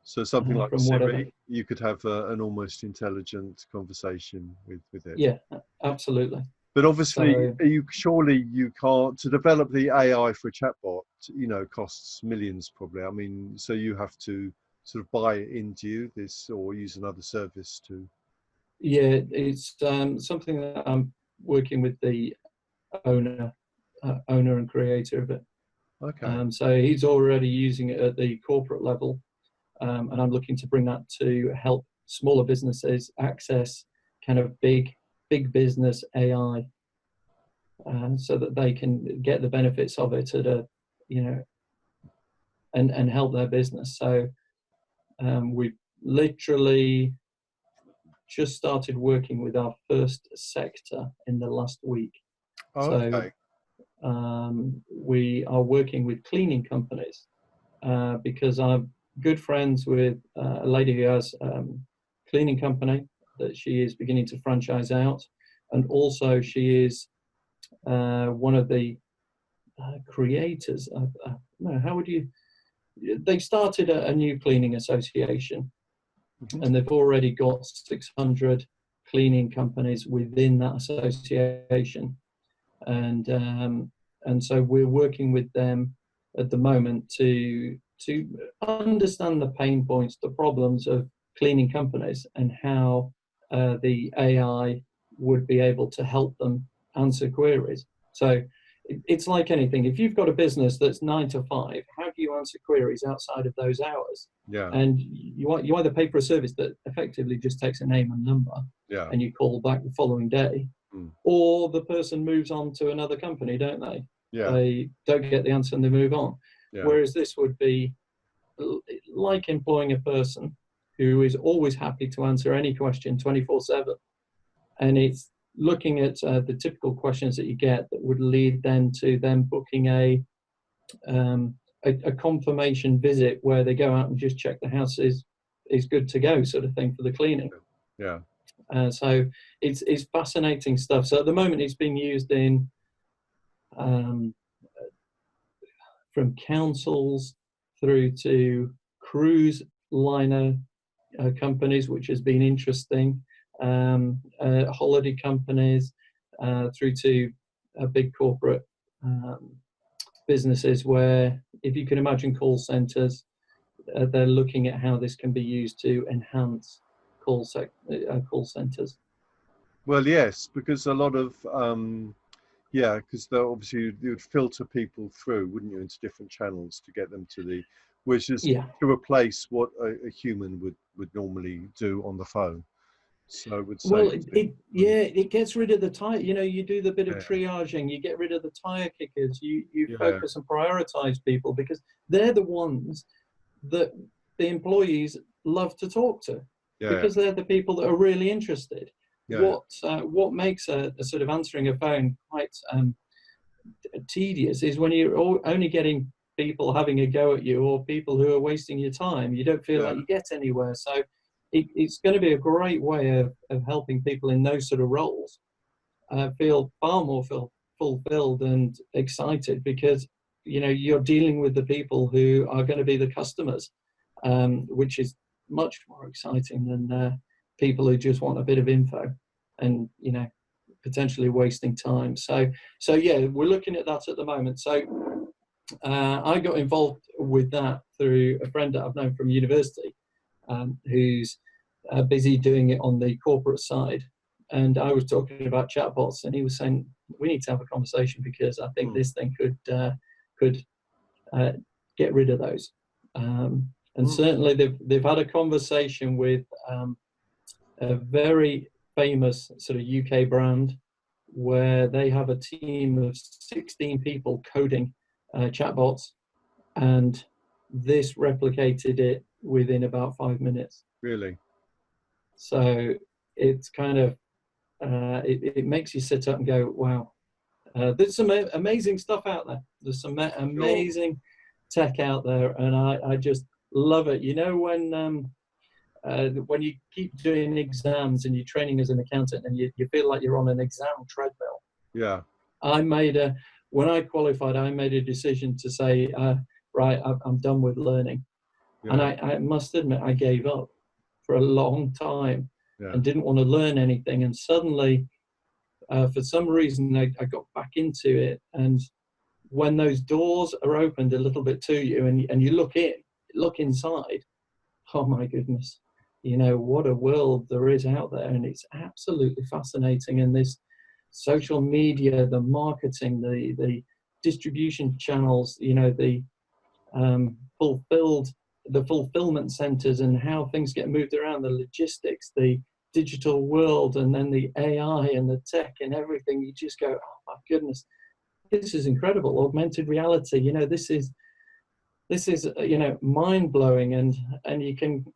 So something like from whatever. Siri, you could have an almost intelligent conversation with it. Yeah, absolutely. But obviously, So surely you can't, to develop the AI for a chatbot, you know, costs millions probably. I mean, so you have to sort of buy it into this or use another service to. yeah, it's something that I'm working with the owner and creator of it. Okay. So he's already using it at the corporate level, and I'm looking to bring that to help smaller businesses access kind of big business AI, so that they can get the benefits of it at a, you know, and help their business. So we've literally just started working with our first sector in the last week. So Okay. we are working with cleaning companies, because I'm good friends with a lady who has a cleaning company that she is beginning to franchise out, and also she is one of the creators. No, how would you? They started a new cleaning association, and they've already got 600 cleaning companies within that association, and so we're working with them at the moment to understand the pain points, the problems of cleaning companies, and how the AI would be able to help them answer queries. So it's like anything. If you've got a business that's 9 to 5, how do you answer queries outside of those hours? Yeah. And you either pay for a service that effectively just takes a name and number, Yeah. and you call back the following day, or the person moves on to another company, don't they? Yeah. They don't get the answer and they move on. Yeah. Whereas this would be like employing a person who is always happy to answer any question 24/7, and it's looking at the typical questions that you get that would lead then to them booking a confirmation visit where they go out and just check the house is good to go, sort of thing, for the cleaning. Yeah. So it's fascinating stuff. So at the moment, it's being used in from councils through to cruise liner companies, which has been interesting, holiday companies, through to big corporate businesses where, if you can imagine call centers, they're looking at how this can be used to enhance call centers. Well, yes, because a lot of yeah, because obviously you would filter people through, wouldn't you, into different channels to get them to the, which is Yeah. to replace what a human would normally do on the phone. So I would say. Well, it gets rid of the tire. You know, you do the bit of Yeah. triaging. You get rid of the tire kickers. You Yeah. focus and prioritize people, because they're the ones that the employees love to talk to, Yeah. because they're the people that are really interested. Yeah. What makes a sort of answering a phone quite tedious is when you're only getting people having a go at you, or people who are wasting your time. You don't feel Yeah. like you get anywhere. So it's going to be a great way of helping people in those sort of roles feel far more fulfilled and excited, because you're dealing with the people who are going to be the customers, which is much more exciting than people who just want a bit of info and potentially wasting time. So yeah, we're looking at that at the moment. So I got involved with that through a friend that I've known from university, who's busy doing it on the corporate side. And I was talking about chatbots, and he was saying, we need to have a conversation, because I think this thing could get rid of those. And certainly they've had a conversation with a very famous sort of UK brand where they have a team of 16 people coding chatbots, and this replicated it within about 5 minutes. Really? So it's kind of, it makes you sit up and go, wow, there's some amazing stuff out there. There's some amazing tech out there, and I just love it. You know, when you keep doing exams and you're training as an accountant and you feel like you're on an exam treadmill. Yeah. When I qualified, I made a decision to say, right, I'm done with learning. Yeah. And I must admit, I gave up for a long time and didn't want to learn anything. And suddenly, for some reason, I got back into it. And when those doors are opened a little bit to you and you look inside, oh my goodness, you know, what a world there is out there. And it's absolutely fascinating. And this social media, the marketing, the distribution channels, you know, the fulfillment centers and how things get moved around, the logistics, the digital world, and then the AI and the tech and everything. You just go, oh my goodness, this is incredible. Augmented reality, you know, this is you know, mind blowing. And you can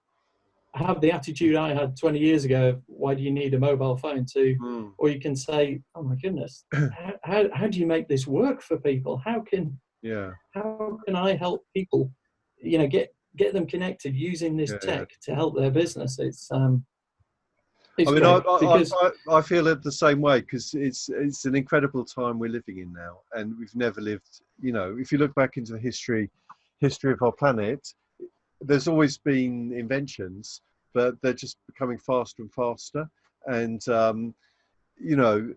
have the attitude I had 20 years ago of, why do you need a mobile phone to, or you can say, oh my goodness, how do you make this work for people? How can I help people, you know, get them connected using this tech to help their business? It's I mean, I feel it the same way, because it's an incredible time we're living in now, and we've never lived. You know, if you look back into the history of our planet, there's always been inventions, but they're just becoming faster and faster. And you know,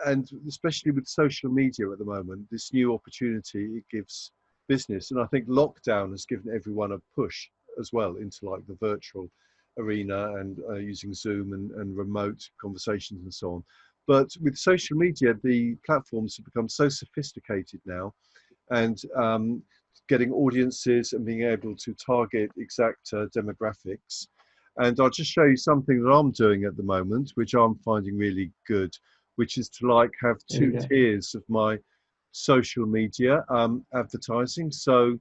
and especially with social media at the moment, this new opportunity it gives business, and I think lockdown has given everyone a push as well into like the virtual arena and using Zoom and remote conversations and so on. But with social media, the platforms have become so sophisticated now, and getting audiences and being able to target exact demographics. And I'll just show you something that I'm doing at the moment, which I'm finding really good, which is to like have two tiers of my social media advertising. So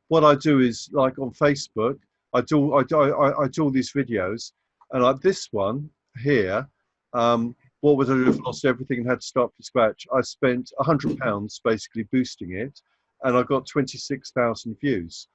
what I do is, like on Facebook, I do all these videos, and like this one here, what would I do if I lost everything and had to start from scratch? I spent £100 basically boosting it, and I got 26,000 views.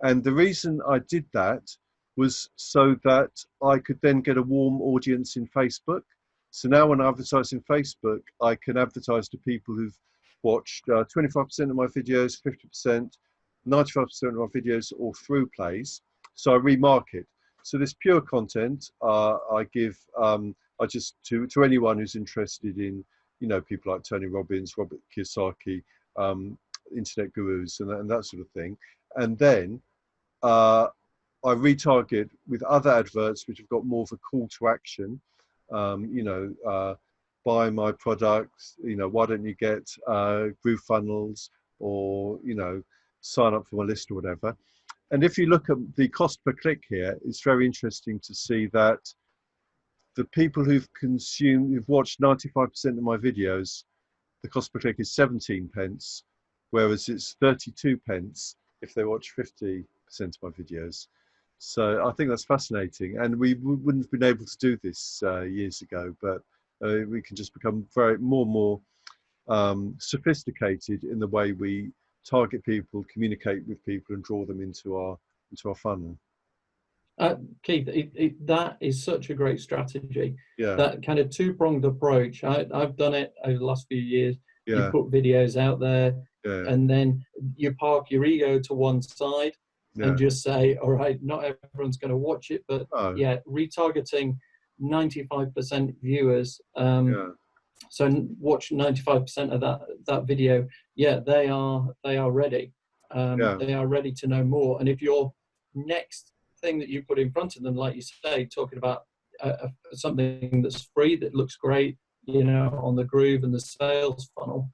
And the reason I did that was so that I could then get a warm audience in Facebook. So now when I advertise in Facebook, I can advertise to people who've watched 25% of my videos, 50%, 95% of my videos, or through plays. So I remarket. So this pure content I give just to anyone who's interested in, you know, people like Tony Robbins, Robert Kiyosaki, internet gurus, and that sort of thing. And then I retarget with other adverts which have got more of a call to action. You know, buy my products. You know, why don't you get Groove Funnels, or you know, sign up for my list or whatever. And if you look at the cost per click here, it's very interesting to see that the people who've watched 95% of my videos, the cost per click is 17 pence, whereas it's 32 pence if they watch 50% of my videos. So I think that's fascinating, and we wouldn't have been able to do this years ago, but we can just become more and more sophisticated in the way we target people, communicate with people, and draw them into our funnel. Keith, that is such a great strategy. Yeah. That kind of two-pronged approach. I've done it over the last few years. Yeah. You put videos out there, and then you park your ego to one side and just say, all right, not everyone's going to watch it, but retargeting 95% viewers. So watch 95% of that video. Yeah, they are ready. They are ready to know more. And if your next thing that you put in front of them, like you say, talking about something that's free, that looks great, you know, on the Groove and the sales funnel,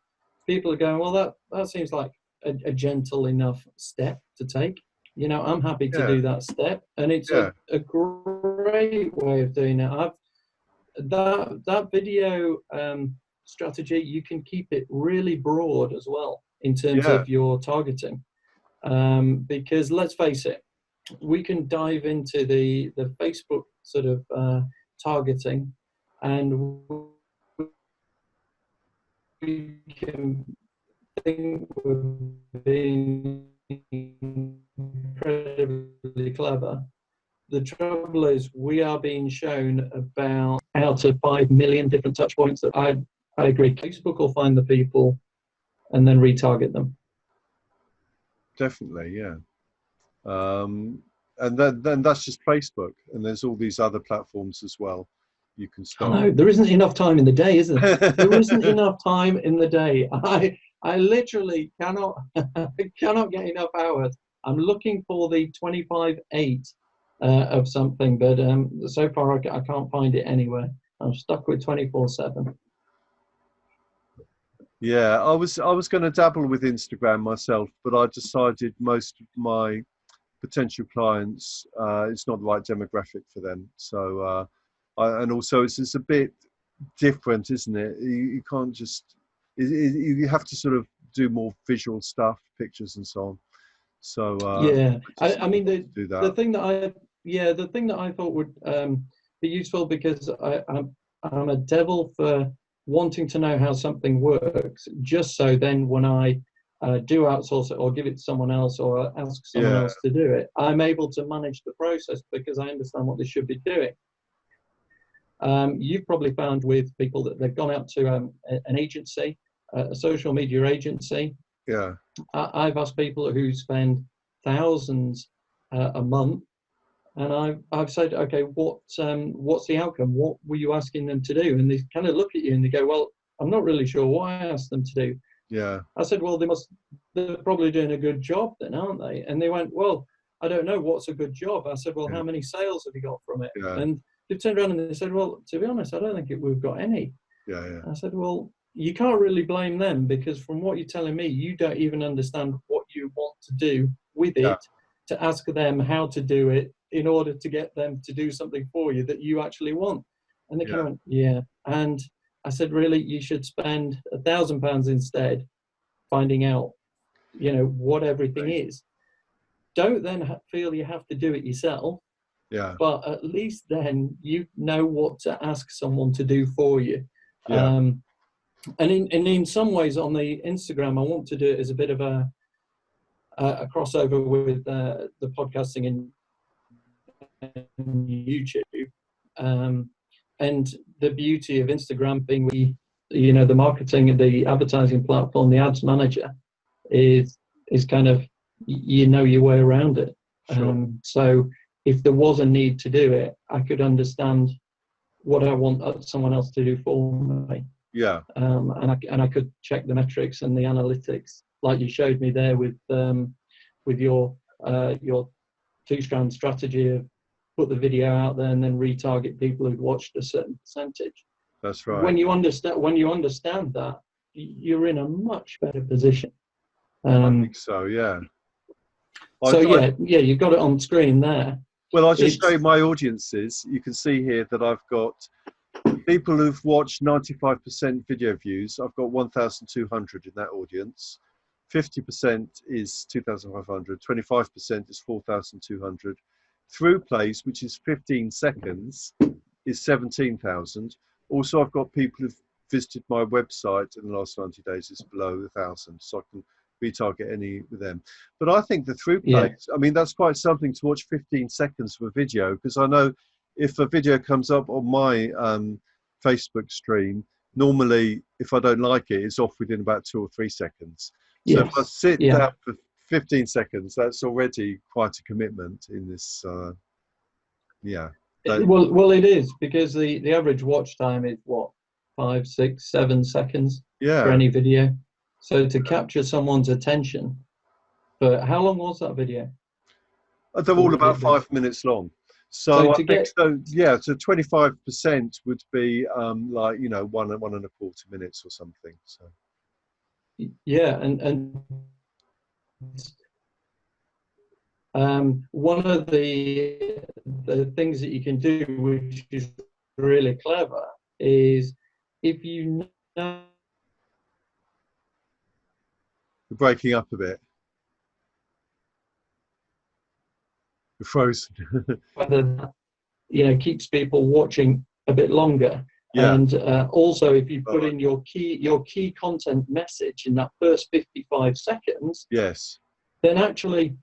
people are going, well, that seems like a gentle enough step to take. You know, I'm happy to do that step, and it's a great way of doing it. that video strategy, you can keep it really broad as well in terms Yeah. of your targeting, because let's face it, we can dive into the Facebook sort of targeting, and we can think we're being incredibly clever. The trouble is, we are being shown about out of 5 million different touch points. That I agree. Facebook will find the people and then retarget them. Definitely, yeah. And then that's just Facebook, and there's all these other platforms as well. You can start. No, there isn't enough time in the day, is there? There isn't enough time in the day. I literally cannot get enough hours. I'm looking for the 25/8 of something, but so far I can't find it anywhere. I'm stuck with 24/7. Yeah, I was going to dabble with Instagram myself, but I decided most of my potential clients, it's not the right demographic for them. So, and also it's a bit different, isn't it? You can't just, you have to sort of do more visual stuff, pictures and so on. So Yeah, I decided mean to do the that. thing that the thing that I thought would be useful, because I'm a devil for wanting to know how something works, just so then when I do outsource it or give it to someone else or ask someone Yeah, else to do it, I'm able to manage the process because I understand what they should be doing. You've probably found with people that they've gone out to an agency, a social media agency. yeah, I've asked people who spend thousands a month, and I've said, okay, what's the outcome? What were you asking them to do? And they kind of look at you and they go, well, I'm not really sure what I asked them to do. yeah, I said, well, they're probably doing a good job then, aren't they? And they went, well, I don't know, what's a good job? I said, well, yeah, how many sales have you got from it? yeah, And they turned around and they said, well, to be honest, I don't think we've got any. yeah, yeah, I said, well, you can't really blame them, because from what you're telling me, you don't even understand what you want to do with yeah, it, to ask them how to do it in order to get them to do something for you that you actually want. And they kind yeah, of went, yeah. And I said, really, you should spend £1,000 instead finding out, what everything is. Don't then feel you have to do it yourself, yeah, but at least then you know what to ask someone to do for you. yeah. And in some ways on the Instagram, I want to do it as a bit of a crossover with the podcasting and YouTube. And the beauty of Instagram being the marketing and the advertising platform, the ads manager is kind of, your way around it. Sure. So if there was a need to do it, I could understand what I want someone else to do for me. Yeah, And I could check the metrics and the analytics, like you showed me there with your two-strand strategy of put the video out there and then retarget people who've watched a certain percentage. that's right. When you understand that, you're in a much better position. I think so. Yeah. So you've got it on screen there. Well, I'll just show you my audiences. You can see here that I've got people who've watched 95% video views. I've got 1,200 in that audience. 50% is 2,500. 25% is 4,200. Through plays, which is 15 seconds, is 17,000. Also, I've got people who've visited my website in the last 90 days. It's below 1,000, so I can retarget any with them. But I think the through plays, I mean, that's quite something to watch 15 seconds of a video, because I know if a video comes up on my Facebook stream, normally if I don't like it, it's off within about 2 or 3 seconds. So if I sit down for 15 seconds, that's already quite a commitment in this. Well, it is, because the average watch time is what, 5, 6, 7 seconds for any video. So to capture someone's attention, but how long was that video? They're all about 5 minutes long. So, I think so 25% would be like 1.25 minutes or something. So yeah, and one of the things that you can do, which is really clever is if you know You're breaking up a bit. You're frozen. whether that, keeps people watching a bit longer. Yeah. And also, if you put in your key content message in that first 55 seconds, Yes. then actually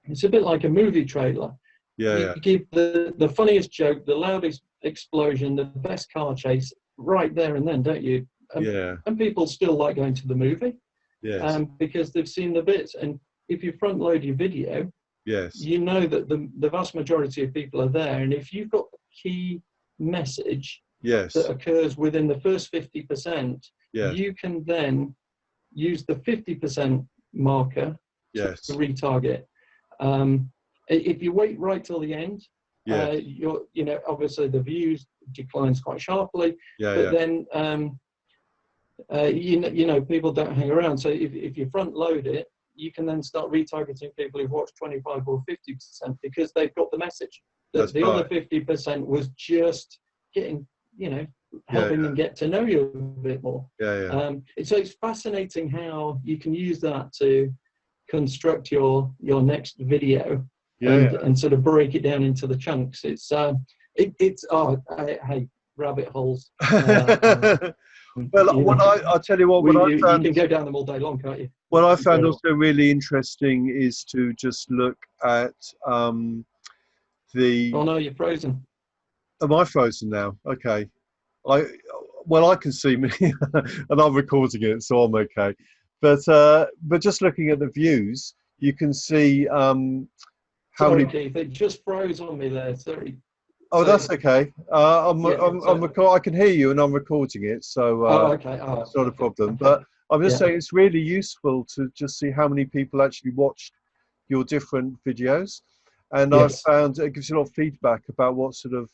it's a bit like a movie trailer. Yeah. You give the funniest joke, the loudest explosion, the best car chase right there and then, don't you? Yeah. And people still like going to the movie. Yes. Because they've seen the bits. And if you front load your video, yes. you know that the vast majority of people are there. And if you've got the key message Yes. that occurs within the first 50%, Yes. you can then use the 50% marker Yes. to retarget. If you wait right till the end, Yes. obviously the views declines quite sharply. Yeah. But then people don't hang around. So if you front load it, you can then start retargeting people who've watched 25 or 50% because they've got the message. That's the right. other 50% was just getting, helping them get to know you a bit more. Yeah. So it's fascinating how you can use that to construct your next video and sort of break it down into the chunks. Hey, rabbit holes. Well, I'll tell you what. You can go down them all day long, can't you? What I found also really interesting is to just look at the. Oh no, you're frozen. Am I frozen now? Okay. I can see me, and I'm recording it, so I'm okay. But just looking at the views, you can see how Sorry, many. Keith, it just froze on me there. Sorry. Oh, that's okay. I can hear you, and I'm recording it, so okay. it's not a problem. Okay. But I'm just saying it's really useful to just see how many people actually watched your different videos, and I've found it gives you a lot of feedback about what sort of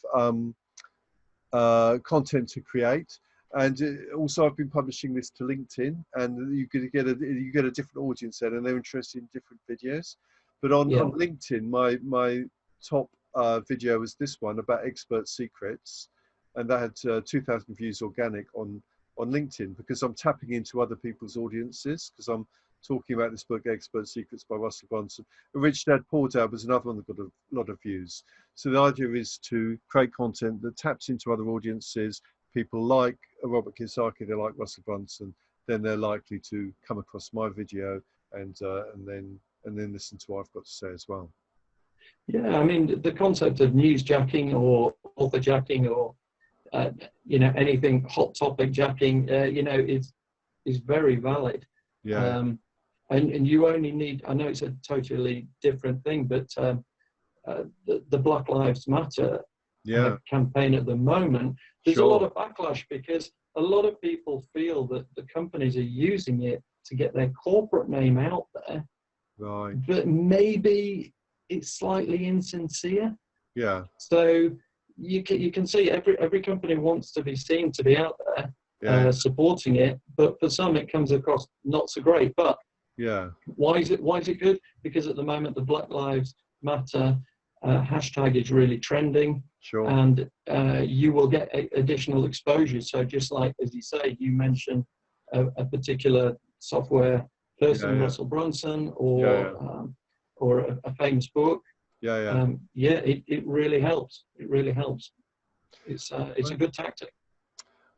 content to create. And also, I've been publishing this to LinkedIn, and you get a different audience there, and they're interested in different videos. But on LinkedIn, my top video was this one about expert secrets, and that had 2,000 views organic on LinkedIn, because I'm tapping into other people's audiences, because I'm talking about this book, Expert Secrets by Russell Brunson. Rich Dad Poor Dad was another one that got a lot of views. So the idea is to create content that taps into other audiences. People like Robert Kiyosaki, they like Russell Brunson, then they're likely to come across my video and then listen to what I've got to say as well. Yeah, I mean, the concept of newsjacking or author jacking or anything hot topic jacking, is very valid. Yeah. And you only need. I know it's a totally different thing, but the Black Lives Matter campaign at the moment, there's a lot of backlash because a lot of people feel that the companies are using it to get their corporate name out there, right? But maybe it's slightly insincere. Yeah. So you can see every company wants to be seen to be out there supporting it, but for some it comes across not so great. But why is it good? Because at the moment the Black Lives Matter hashtag is really trending, and you will get additional exposure. So just like, as you say, you mentioned a particular software person, Russell Brunson, or a famous book. It really helps. It really helps. It's a good tactic.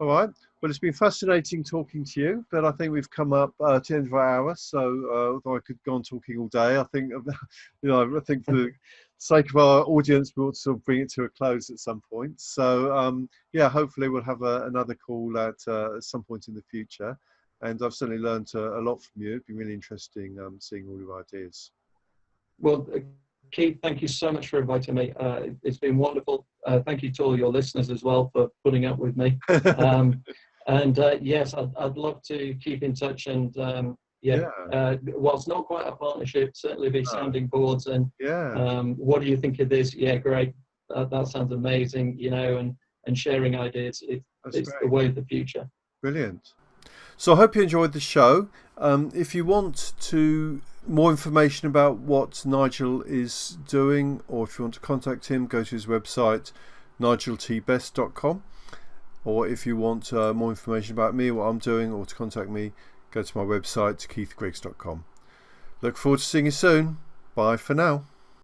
All right. Well, it's been fascinating talking to you, but I think we've come up to the end of our hour. So although I could go on talking all day, I think I think for the sake of our audience, we'll sort of bring it to a close at some point. So hopefully we'll have another call at some point in the future. And I've certainly learned a lot from you. It's been really interesting seeing all your ideas. Well, Keith, thank you so much for inviting me. It's been wonderful. Thank you to all your listeners as well for putting up with me. Yes, I'd love to keep in touch. And whilst not quite a partnership, certainly be sounding boards. And what do you think of this? Yeah, great. That sounds amazing. And sharing ideas. It's the way of the future. Brilliant. So I hope you enjoyed the show. If you want more information about what Nigel is doing, or if you want to contact him, go to his website, nigeltbest.com. Or if you want more information about me, what I'm doing, or to contact me, go to my website, keithgriggs.com. Look forward to seeing you soon. Bye for now.